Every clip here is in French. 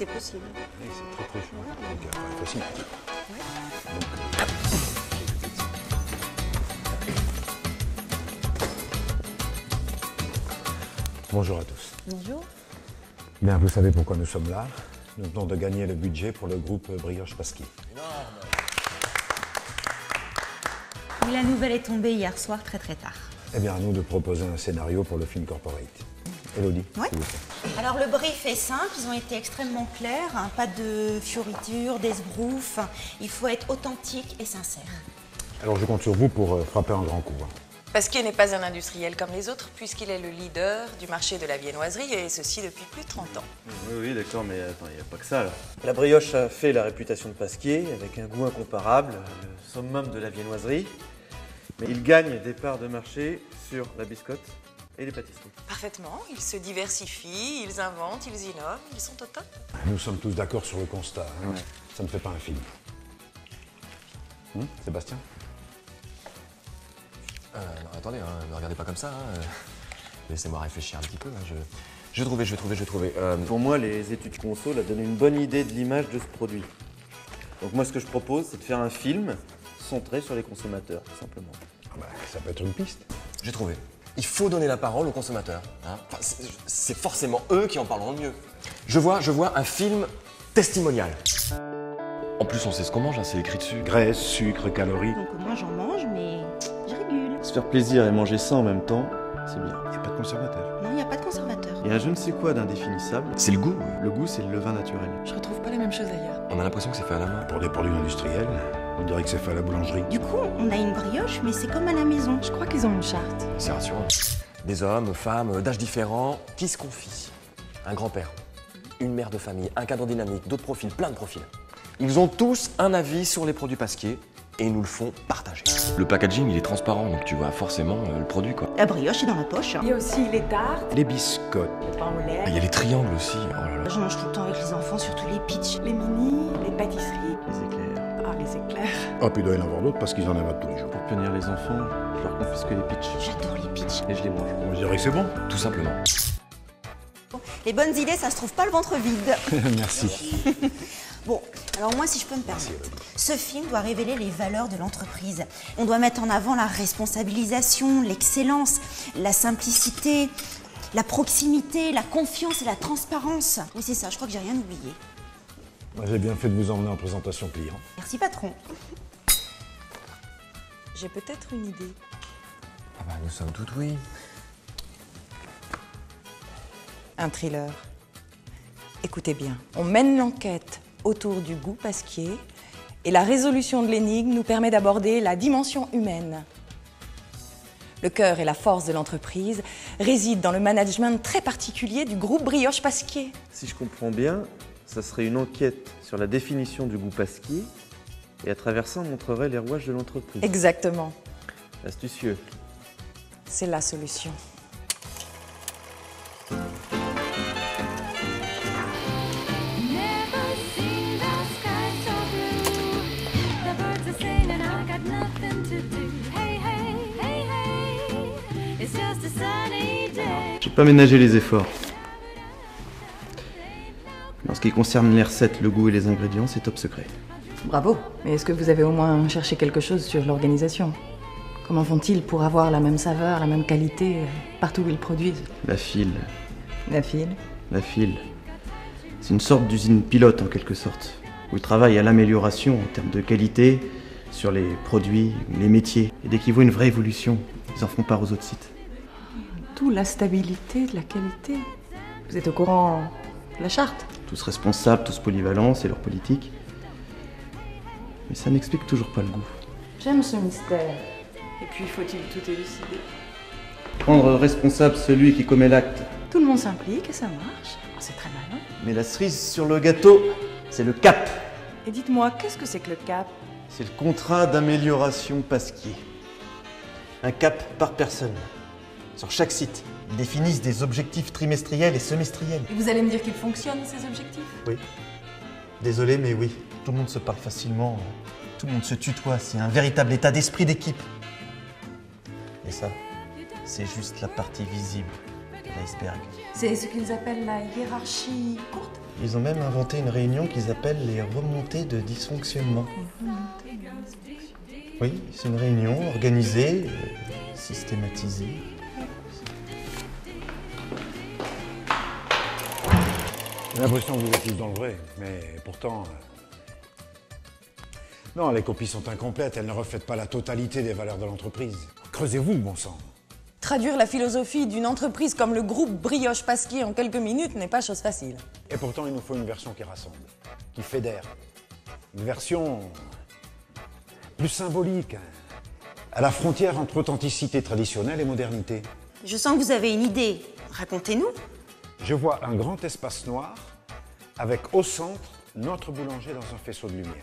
c'est possible. Oui, c'est très proche. Donc, facile. Ouais. Donc, bonjour à tous. Bonjour. Bien, vous savez pourquoi nous sommes là. Nous venons de gagner le budget pour le groupe Brioche Pasquier. Oui, la nouvelle est tombée hier soir très tard. Eh bien, à nous de proposer un scénario pour le film Corporate. Élodie, Ouais. s'il vous plaît. Alors le brief est simple, ils ont été extrêmement clairs, hein, pas de fioritures, d'esbroufs. Il faut être authentique et sincère. Alors, je compte sur vous pour frapper un grand coup. Pasquier n'est pas un industriel comme les autres, puisqu'il est le leader du marché de la viennoiserie, et ceci depuis plus de 30 ans. Oui, d'accord, mais attends, il n'y a pas que ça, là. La brioche a fait la réputation de Pasquier, avec un goût incomparable, le summum de la viennoiserie. Mais il gagne des parts de marché sur la biscotte et les pâtisseries. Parfaitement, ils se diversifient, ils inventent, ils innovent, ils sont au top. Nous sommes tous d'accord sur le constat. Hein. Ouais. Ça ne fait pas un film. Sébastien? Non, attendez, hein, ne regardez pas comme ça. Hein. Laissez-moi réfléchir un petit peu. Hein. Je vais trouver. Pour moi, les études conso a donné une bonne idée de l'image de ce produit. Donc moi, ce que je propose, c'est de faire un film centré sur les consommateurs, tout simplement. Ah bah, ça peut être une piste. J'ai trouvé. Il faut donner la parole aux consommateurs. Hein. Enfin, c'est forcément eux qui en parleront le mieux. Je vois un film testimonial. En plus, on sait ce qu'on mange, hein, c'est écrit dessus. Graisse, sucre, calories. Donc moi j'en mange, mais je régule. Se faire plaisir et manger ça en même temps, c'est bien. Il n'y a pas de conservateur. Non, il n'y a pas de conservateur. Il y a un je ne sais quoi d'indéfinissable. C'est le goût. Le goût, c'est le levain naturel. Je retrouve pas la même chose ailleurs. On a l'impression que c'est fait à la main. Pour des produits industriels, on dirait que c'est fait à la boulangerie. Du coup, on a une brioche, mais c'est comme à la maison. Je crois qu'ils ont une charte. C'est rassurant. Des hommes, femmes, d'âges différents, qui se confient. Un grand-père, une mère de famille, un cadre dynamique, d'autres profils, plein de profils. Ils ont tous un avis sur les produits Pasquier et ils nous le font partager. Le packaging, il est transparent, donc tu vois forcément le produit, quoi. La brioche est dans la poche. Il y a aussi les tartes, Les biscottes. le pain au lait, Ah, il y a les triangles aussi, oh là là. Je mange tout le temps avec les enfants, surtout les pitchs. les mini, les pâtisseries. Les éclairs. Ah, les éclairs. Oh, puis il doit y en avoir d'autres parce qu'ils en abattent tous les jours. Pour punir les enfants, je leur confisque les pitchs. J'adore les pitchs. Et je les mange. On dirait que c'est bon. Tout simplement. Les bonnes idées, ça se trouve pas le ventre vide. Merci. Bon, alors moi, si je peux me permettre, ce film doit révéler les valeurs de l'entreprise. On doit mettre en avant la responsabilisation, l'excellence, la simplicité, la proximité, la confiance et la transparence. Oui, c'est ça, je crois que j'ai rien oublié. Moi, j'ai bien fait de vous emmener en présentation client. Merci, patron. J'ai peut-être une idée. Ah bah, nous sommes tout oui. Un thriller. Écoutez bien, on mène l'enquête autour du goût Pasquier et la résolution de l'énigme nous permet d'aborder la dimension humaine. Le cœur et la force de l'entreprise résident dans le management très particulier du groupe Brioche Pasquier. Si je comprends bien, ça serait une enquête sur la définition du goût Pasquier, et à travers ça, on montrerait les rouages de l'entreprise. Exactement, Astucieux. c'est la solution. Never seen the sky so blue. The birds are singing, I got nothing to do. Hey, hey, hey, hey, it's just a sunny day. J'ai pas ménagé les efforts. En ce qui concerne les recettes, le goût et les ingrédients, c'est top secret. Bravo. Mais est-ce que vous avez au moins cherché quelque chose sur l'organisation? Comment font-ils pour avoir la même saveur, la même qualité partout où ils produisent? La file. La file. La file. C'est une sorte d'usine pilote en quelque sorte, où ils travaillent à l'amélioration en termes de qualité, sur les produits, les métiers. Et dès qu'ils voient une vraie évolution, ils en font part aux autres sites. D'où la stabilité de la qualité. Vous êtes au courant de la charte? Tous responsables, tous polyvalents, c'est leur politique. Mais ça n'explique toujours pas le goût. J'aime ce mystère. Et puis, faut-il tout élucider? Rendre responsable celui qui commet l'acte. Tout le monde s'implique et ça marche. Oh, c'est très malin. Mais la cerise sur le gâteau, c'est le cap. Et dites-moi, qu'est-ce que c'est que le cap? C'est le contrat d'amélioration Pasquier. Un cap par personne. Sur chaque site, ils définissent des objectifs trimestriels et semestriels. Et vous allez me dire qu'il fonctionne, ces objectifs? Oui. Désolé, mais oui. Tout le monde se parle facilement. Tout le monde se tutoie. C'est un véritable état d'esprit d'équipe. Et ça, c'est juste la partie visible de l'iceberg. C'est ce qu'ils appellent la hiérarchie courte? Ils ont même inventé une réunion qu'ils appellent les remontées de dysfonctionnement. Oui, c'est une réunion organisée, systématisée. J'ai l'impression que vous êtes tous dans le vrai, mais pourtant... Non, les copies sont incomplètes, elles ne reflètent pas la totalité des valeurs de l'entreprise. Creusez-vous, bon sang. Traduire la philosophie d'une entreprise comme le groupe Brioche Pasquier en quelques minutes n'est pas chose facile. Et pourtant, il nous faut une version qui rassemble, qui fédère. Une version plus symbolique, à la frontière entre authenticité traditionnelle et modernité. Je sens que vous avez une idée. Racontez-nous. Je vois un grand espace noir avec au centre notre boulanger dans un faisceau de lumière.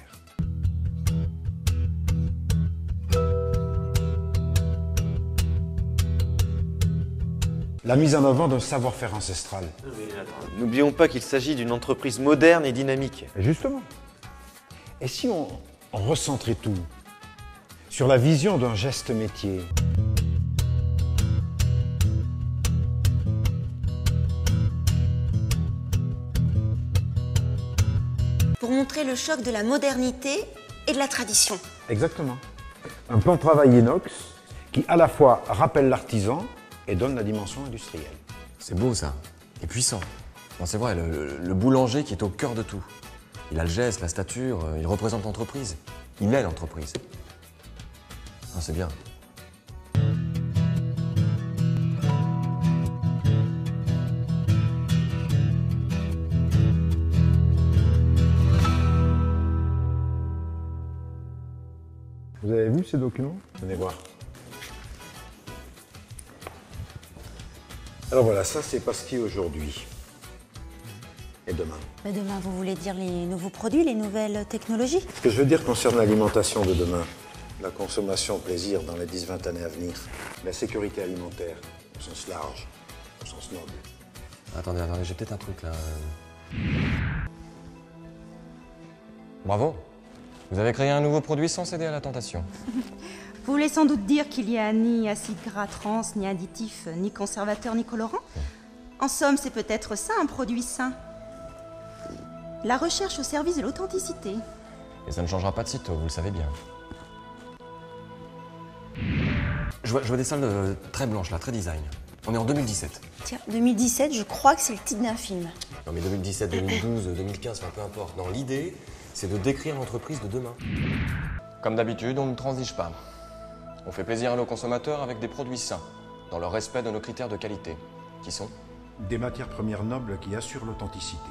La mise en avant d'un savoir-faire ancestral. N'oublions pas qu'il s'agit d'une entreprise moderne et dynamique. Et justement. Et si on recentrait tout sur la vision d'un geste métier? Pour montrer le choc de la modernité et de la tradition. Exactement. Un plan de travail inox qui à la fois rappelle l'artisan et donne la dimension industrielle. C'est beau ça, et puissant. Non, c'est vrai, le boulanger qui est au cœur de tout. Il a le geste, la stature, il représente l'entreprise. Il est l'entreprise. Non, c'est bien. Vous avez vu ces documents? Venez voir. Alors voilà, ça c'est Pasquier aujourd'hui. Et demain. Mais demain, vous voulez dire les nouveaux produits, les nouvelles technologies? Ce que je veux dire concerne l'alimentation de demain, la consommation plaisir dans les 10-20 années à venir, la sécurité alimentaire au sens large, au sens noble. Attendez, j'ai peut-être un truc là. Bravo. Vous avez créé un nouveau produit sans céder à la tentation. Vous voulez sans doute dire qu'il n'y a ni acide gras trans, ni additif, ni conservateur, ni colorant? En somme, c'est peut-être ça un produit sain. La recherche au service de l'authenticité. Et ça ne changera pas de sitôt, vous le savez bien. Je vois des salles très blanches là, très design. On est en 2017. Tiens, 2017, je crois que c'est le titre d'un film. Non mais 2017, 2012, 2015, enfin peu importe. Non, l'idée, c'est de décrire l'entreprise de demain. Comme d'habitude, on ne transige pas. On fait plaisir à nos consommateurs avec des produits sains, dans le respect de nos critères de qualité, qui sont Des matières premières nobles qui assurent l'authenticité.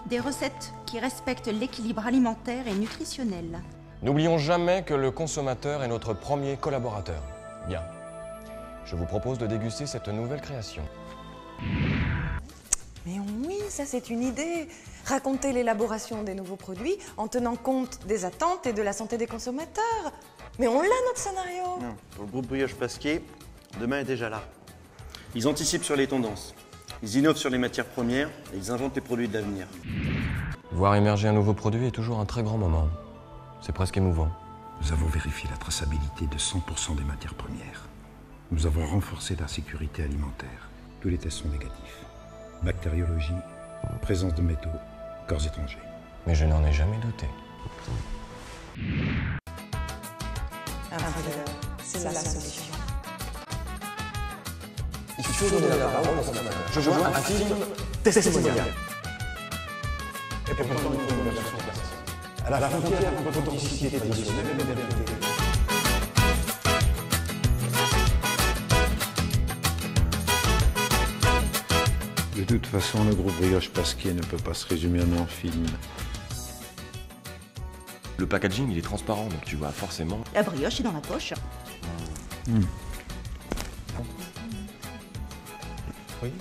Des recettes qui respectent l'équilibre alimentaire et nutritionnel. N'oublions jamais que le consommateur est notre premier collaborateur. Bien. Je vous propose de déguster cette nouvelle création. Mais oui, ça c'est une idée. Raconter l'élaboration des nouveaux produits en tenant compte des attentes et de la santé des consommateurs. Mais on l'a notre scénario. Non, pour le groupe Brioche Pasquier, demain est déjà là. Ils anticipent sur les tendances. Ils innovent sur les matières premières et ils inventent les produits de l'avenir. Voir émerger un nouveau produit est toujours un très grand moment. C'est presque émouvant. Nous avons vérifié la traçabilité de 100% des matières premières. Nous avons renforcé la sécurité alimentaire. Tous les tests sont négatifs. Bactériologie, présence de métaux, corps étrangers. Mais je n'en ai jamais douté. C'est la solution. Il faut donner la parole. Je vois un film testimonial. Et pourtant, nous avons une version classique. À la frontière entre authenticité traditionnelle et modernité. De toute façon, le groupe Brioche Pasquier ne peut pas se résumer en un film. Le packaging, il est transparent, donc tu vois forcément... La brioche est dans la poche. Oui.